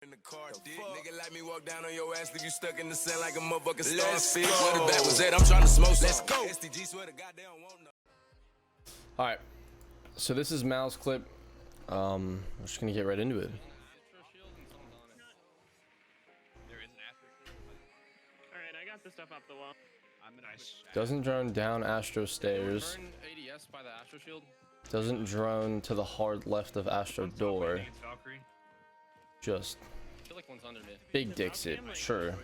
In the car, nigga like me walk down on your ass, leave you stuck in the sand like a motherfucking starfish. Where the back was at? I'm trying to smoke. Let's go. STG swear to God they don't want no. All right, so this is Mal's clip. We're just gonna get right into it. Alright, I got the stuff off the wall. Doesn't drone down Astro stairs. Burn ADS by the Astro shield. Doesn't drone to the hard left of Astro door. Just I feel like one's under me. big dicks it, sure.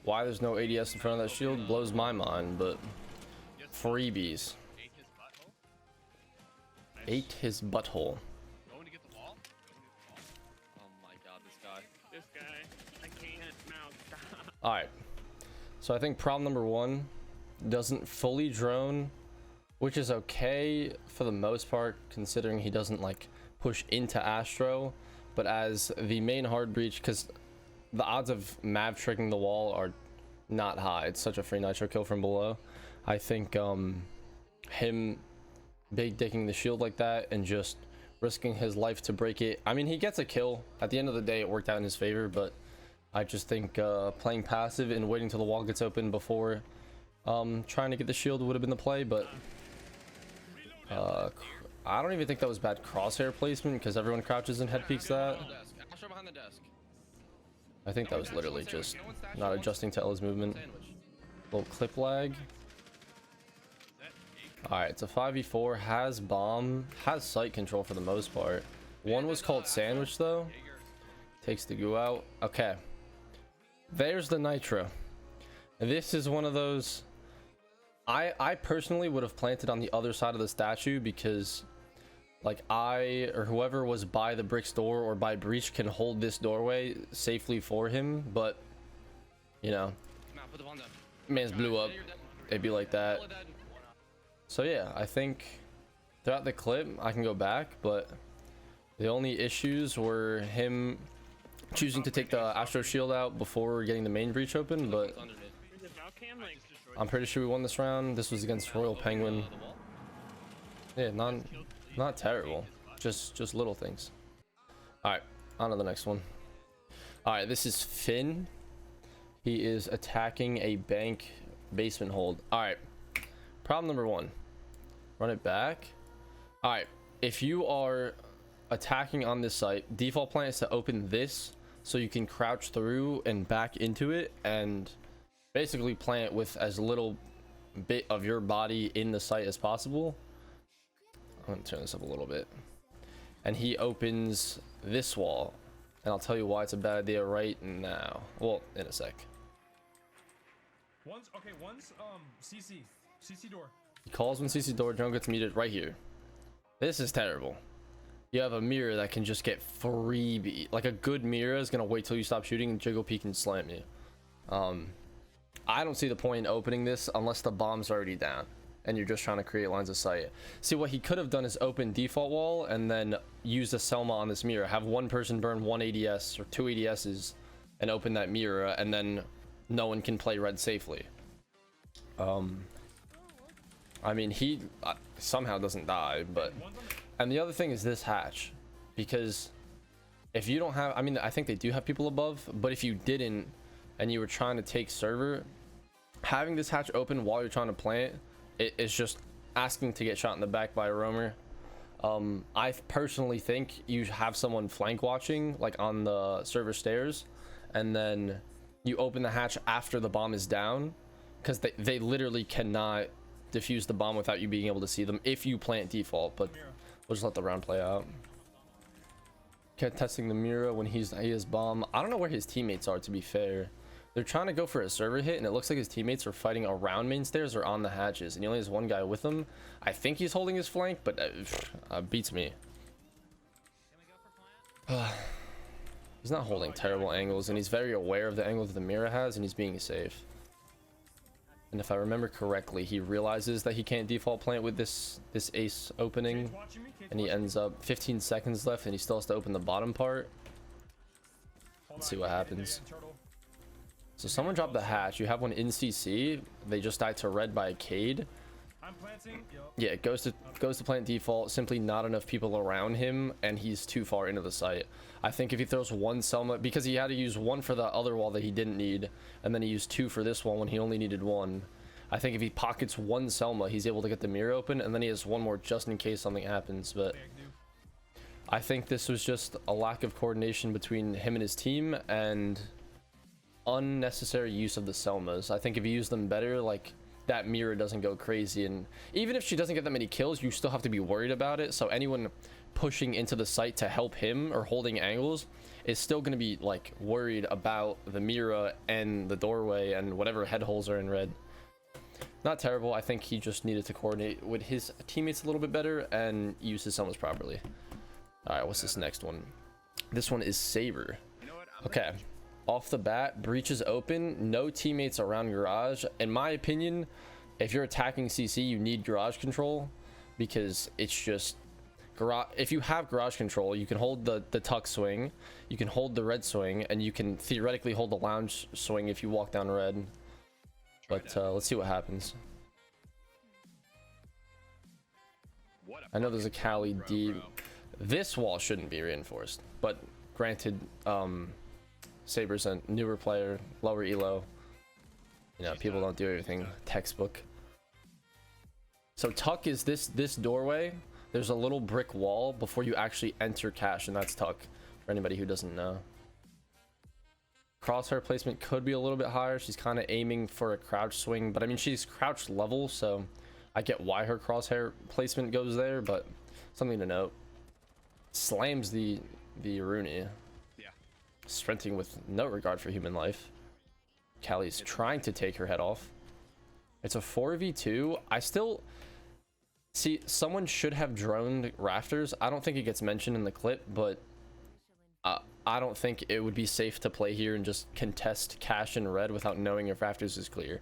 Why there's no ADS in front of that shield blows my mind, but freebies. Ate his butthole. Going to get the ball? Oh my god, this guy. This guy. I can't. No, stop. Alright, so I think problem number one, doesn't fully drone, which is okay for the most part considering he doesn't like push into Astro, but as the main hard breach, because the odds of Mav tricking the wall are not high, it's such a free nitro kill from below. I think him big dicking the shield like that and just risking his life to break it, I mean he gets a kill at the end of the day, it worked out in his favor, but I just think playing passive and waiting till the wall gets open before trying to get the shield would have been the play. But I don't even think that was bad crosshair placement because everyone crouches and head peeks that. Astro behind the desk. I think that was literally just not adjusting to Ella's movement. Little clip lag. Alright, it's a 5v4, has bomb, has sight control for the most part. One was called sandwich though. Takes the goo out. Okay. There's the nitro. This is one of those. I personally would have planted on the other side of the statue because like I or whoever was by the bricks door or by breach can hold this doorway safely for him, but you know, man's blew up. It'd be like that. So yeah, I think throughout the clip I can go back, but the only issues were him choosing to take the Astro shield out before getting the main breach open, but Is it Valcam? Like, I'm pretty sure we won this round. This was against Royal Penguin. Yeah, not terrible. Just little things. Alright, on to the next one. Alright, this is Finn. He is attacking a bank basement hold. Alright. Problem number one. Run it back. Alright, if you are attacking on this site, default plan is to open this so you can crouch through and back into it and basically plant with as little bit of your body in the site as possible. I'm gonna turn this up a little bit. And he opens this wall, and I'll tell you why it's a bad idea right now. Well, in a sec. One's CC door. He calls when CC door, drone gets muted right here. This is terrible. You have a mirror that can just get freebie. Like a good mirror is gonna wait till you stop shooting and jiggle peek and slam you. I don't see the point in opening this unless the bomb's already down and you're just trying to create lines of sight. See, what he could have done is open default wall and then use a Selma on this mirror, have one person burn one ADS or two ADSs and open that mirror, and then no one can play red safely. I mean, he somehow doesn't die, but and the other thing is this hatch, because if you don't have, I mean, I think they do have people above, but if you didn't and you were trying to take server, having this hatch open while you're trying to plant it is just asking to get shot in the back by a roamer. I personally think you have someone flank watching like on the server stairs, and then you open the hatch after the bomb is down, because they literally cannot defuse the bomb without you being able to see them if you plant default. But we'll just let the round play out. Kept testing the mirror when he is bomb. I don't know where his teammates are, to be fair. They're trying to go for a server hit, and it looks like his teammates are fighting around main stairs or on the hatches, and he only has one guy with him. I think he's holding his flank, but beats me. He's not holding terrible angles, and he's very aware of the angle that the mirror has, and he's being safe. And if I remember correctly, he realizes that he can't default plant with this ace opening, and he ends up 15 seconds left, and he still has to open the bottom part. Let's see what happens. So someone dropped the hatch. You have one in CC. They just died to red by a Cade. Yeah, it goes to plant default. Simply not enough people around him, and he's too far into the site. I think if he throws one Selma, because he had to use one for the other wall that he didn't need, and then he used two for this one when he only needed one. I think if he pockets one Selma, he's able to get the mirror open, and then he has one more just in case something happens. But I think this was just a lack of coordination between him and his team, and unnecessary use of the Selmas. I think if you use them better, like, that mirror doesn't go crazy, and even if she doesn't get that many kills, you still have to be worried about it. So anyone pushing into the site to help him or holding angles is still going to be like worried about the mirror and the doorway and whatever head holes are in red. Not terrible. I think he just needed to coordinate with his teammates a little bit better and use his summons properly. All right, what's this next one? This one is Saber. Okay, off the bat, breach is open, no teammates around garage. In my opinion, if you're attacking CC, you need garage control, because it's just garage. If you have garage control, you can hold the tuck swing, you can hold the red swing, and you can theoretically hold the lounge swing if you walk down red. But let's see what happens. I know there's a Cali D. This wall shouldn't be reinforced, but granted, Saber's a newer player, lower elo. You know, people don't do everything textbook. So tuck is this doorway. There's a little brick wall before you actually enter cache, and that's tuck, for anybody who doesn't know. Crosshair placement could be a little bit higher. She's kind of aiming for a crouch swing, but I mean, she's crouched level, so I get why her crosshair placement goes there, but something to note. Slams the Rooney. Yeah. Sprinting with no regard for human life. Callie's trying to take her head off. It's a 4v2. I still see someone should have droned rafters. I don't think it gets mentioned in the clip, but I don't think it would be safe to play here and just contest cache in red without knowing if rafters is clear.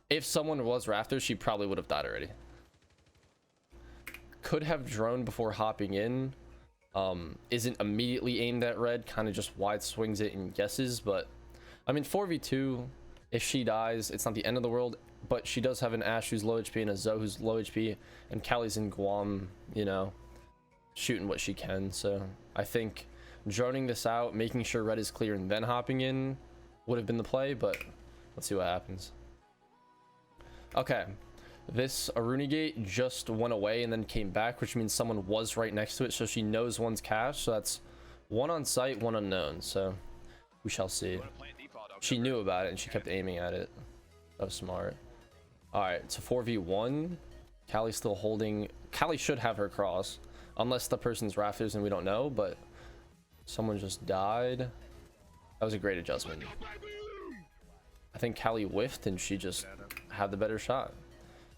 If someone was rafters, she probably would have died already. Could have droned before hopping in. Isn't immediately aimed at red, kind of just wide swings it and guesses. But I mean, 4v2, if she dies, it's not the end of the world, but she does have an Ashe who's low HP and a Zoe who's low HP, and Callie's in Guam, you know, shooting what she can. So I think droning this out, making sure red is clear, and then hopping in would have been the play, but let's see what happens. Okay, this Aruni gate just went away and then came back, which means someone was right next to it, so she knows one's cache. So that's one on site, one unknown, so we shall see. She knew about it and she kept aiming at it. That was smart. All right, it's a 4v1. Callie's still holding. Callie should have her cross, unless the person's rafters and we don't know, but someone just died. That was a great adjustment. I think Callie whiffed and she just had the better shot.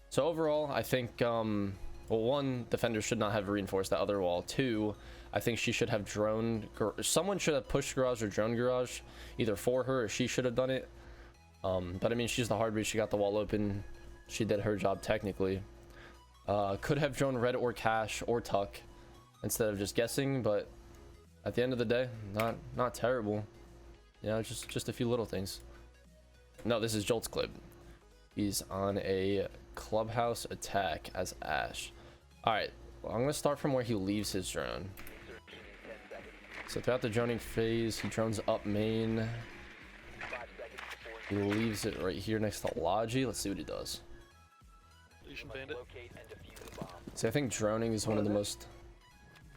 So overall, I think, well, one, defender should not have reinforced that other wall. Two, I think she should have droned. Someone should have pushed garage or drone garage, either for her or she should have done it. But I mean, she's the hard read. She got the wall open. She did her job technically. Could have drone red or cache or tuck instead of just guessing, but at the end of the day, not terrible. You know, just a few little things. No, this is Jolt's clip. He's on a clubhouse attack as Ashe. All right, well, I'm gonna start from where he leaves his drone. So throughout the droning phase, he drones up main. He leaves it right here next to Logi. Let's see what he does. See, I think droning is one of the most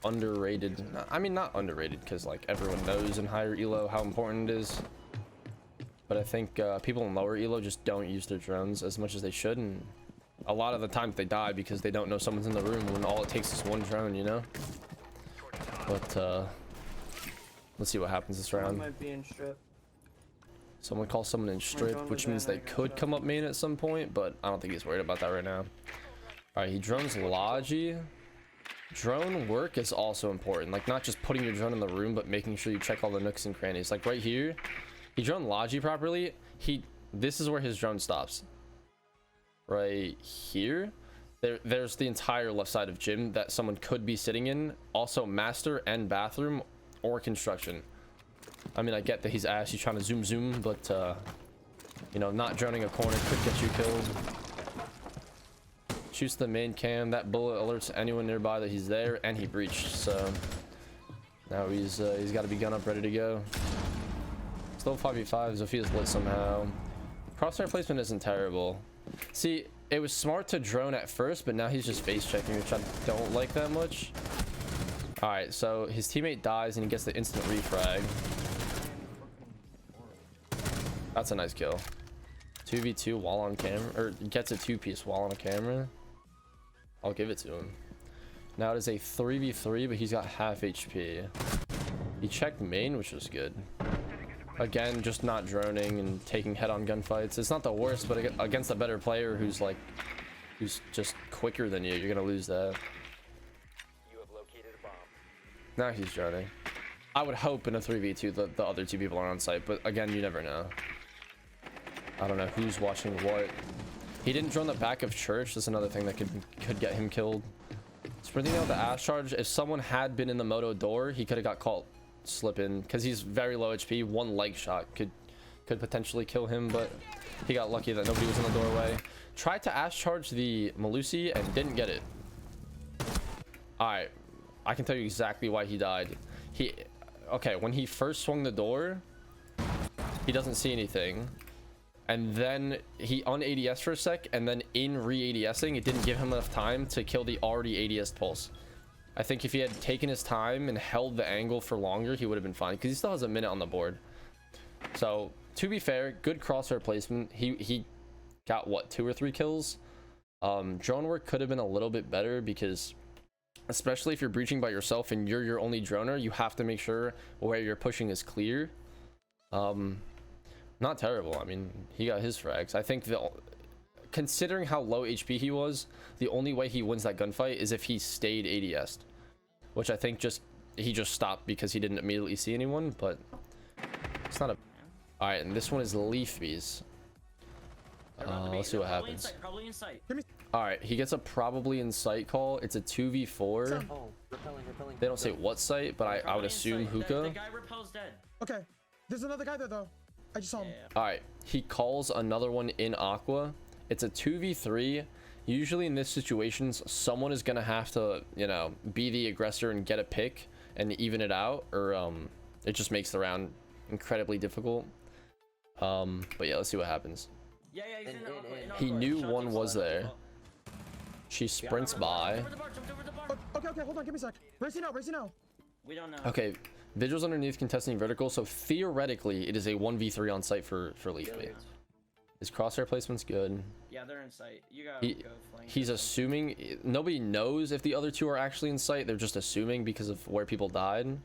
underrated. I mean, not underrated, because like everyone knows in higher elo how important it is. But I think people in lower elo just don't use their drones as much as they should, and a lot of the time they die because they don't know someone's in the room when all it takes is one drone, you know. But let's see what happens this round. Might be in strip. Someone calls someone in strip, which means they could come up main at some point, but I don't think he's worried about that right now. All right, he drones Logi. Drone work is also important, like not just putting your drone in the room, but making sure you check all the nooks and crannies. Like right here, he droned Logi properly. This is where his drone stops. Right here, there's the entire left side of gym that someone could be sitting in. Also master and bathroom or construction. I mean, I get that he's Ashe, he's trying to zoom, but you know, not droning a corner could get you killed. shoots the main cam. That bullet alerts anyone nearby that he's there, and he breached. So now he's got to be gun up, ready to go. Still 5v5. Zophia's lit somehow. Crosshair placement isn't terrible. See, it was smart to drone at first, but now he's just face checking, which I don't like that much. All right, so his teammate dies and he gets the instant refrag. That's a nice kill. 2v2 while on camera, or gets a 2-piece while on a camera. I'll give it to him. Now it is a 3v3, but he's got half HP. He checked main, which was good. Again, just not droning and taking head-on gunfights. It's not the worst, but against a better player who's just quicker than you, you're gonna lose that. You have located a bomb. Now he's droning. I would hope in a 3v2 the other two people are on site, but again, you never know. I don't know who's watching what. He didn't drone the back of church. That's another thing that could get him killed. Sprinting out the ash charge. If someone had been in the moto door, he could have got caught slipping because he's very low HP. One leg shot could potentially kill him, but he got lucky that nobody was in the doorway. Tried to ash charge the Malusi and didn't get it. All right, I can tell you exactly why he died. Okay, when he first swung the door, he doesn't see anything. And then he un-ADS for a sec, and then in re-ADSing, it didn't give him enough time to kill the already ADS pulse. I think if he had taken his time and held the angle for longer, he would have been fine, because he still has a minute on the board. So, to be fair, good crosshair placement. He got, what, 2 or 3 kills? Drone work could have been a little bit better, because especially if you're breaching by yourself and you're your only droner, you have to make sure where you're pushing is clear. Not terrible. I mean, he got his frags. I think considering how low HP he was, the only way he wins that gunfight is if he stayed ADS'd, which I think he just stopped because he didn't immediately see anyone, but it's not a... All right, and this one is Leaf Bees. Let's see what happens. Probably in sight. All right, he gets a probably in sight call. It's a 2v4. Oh, repelling. They don't say what site, but I would assume hookah. The guy repels dead. Okay, there's another guy there though. I just saw him. All right, he calls another one in aqua. It's a 2v3. Usually in this situations, someone is gonna have to, you know, be the aggressor and get a pick and even it out, or it just makes the round incredibly difficult. But yeah, let's see what happens. Yeah, he's in aqua. He knew one was there. She sprints by. Jumped over the bar. Okay, hold on, give me a sec. Where's he now? We don't know. Okay, Vigil's underneath contesting vertical, so theoretically it is a 1v3 on site for Leaf B. His crosshair placement's good. Yeah, they're in sight. You gotta go flank. He's assuming, nobody knows if the other two are actually in sight. They're just assuming because of where people died.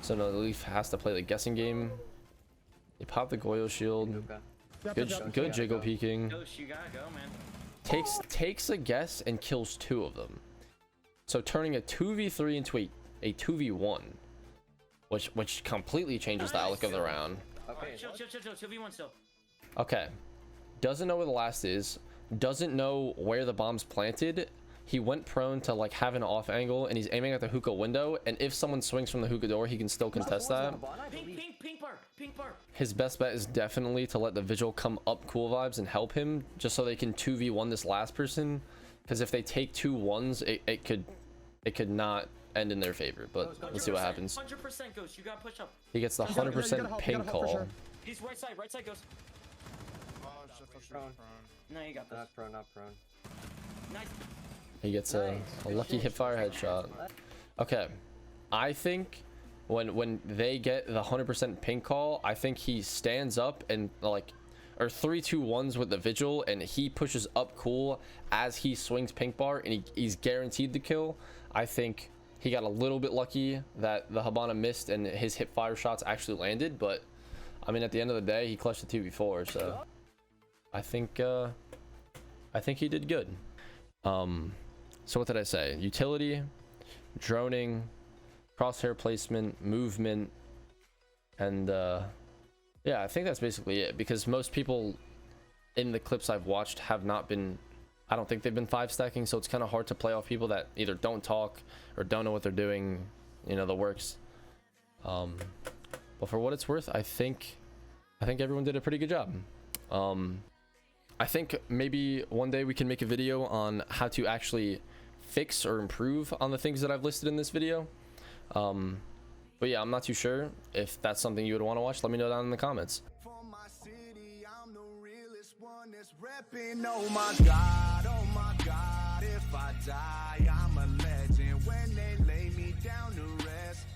So no, the Leaf has to play the guessing game. He popped the Goyo shield. Good jiggle peeking. Ghost, you gotta go, man. Takes a guess and kills 2 of them. So turning a 2v3 into a 2v1, which completely changes the outlook of the round. Okay, Chill. 2v1 still. Okay, doesn't know where the last is, doesn't know where the bomb's planted. He went prone to like have an off angle, and he's aiming at the hookah window, and if someone swings from the hookah door, he can still contest that. Pink bar. His best bet is definitely to let the Vigil come up cool vibes and help him, just so they can 2v1 this last person, because if they take 2 1s, it could not end in their favor. But let's see what happens. 100% Ghost, you gotta push up. He gets the 100% pink call. He's right side Ghost. Oh, shit. Prone. No, you got this. Not prone. Nice. He gets a lucky hipfire headshot. Okay, I think when they get the 100% pink call, I think he stands up and like, or 3-2-1s with the Vigil, and he pushes up cool as he swings pink bar, and he's guaranteed the kill. I think he got a little bit lucky that the Habana missed and his hipfire shots actually landed, but I mean at the end of the day, he clutched the 2v4, so I think he did good. So what did I say? Utility, droning, crosshair placement, movement, and yeah, I think that's basically it, because most people in the clips I've watched have not been, I don't think they've been 5 stacking, so it's kind of hard to play off people that either don't talk or don't know what they're doing, you know, the works. But for what it's worth, I think everyone did a pretty good job. I think maybe one day we can make a video on how to actually fix or improve on the things that I've listed in this video. But yeah, I'm not too sure. If that's something you would want to watch, let me know down in the comments. For my city, I'm the realest one that's repping. Oh my God, if I die, I'm a legend. When they lay me down to rest,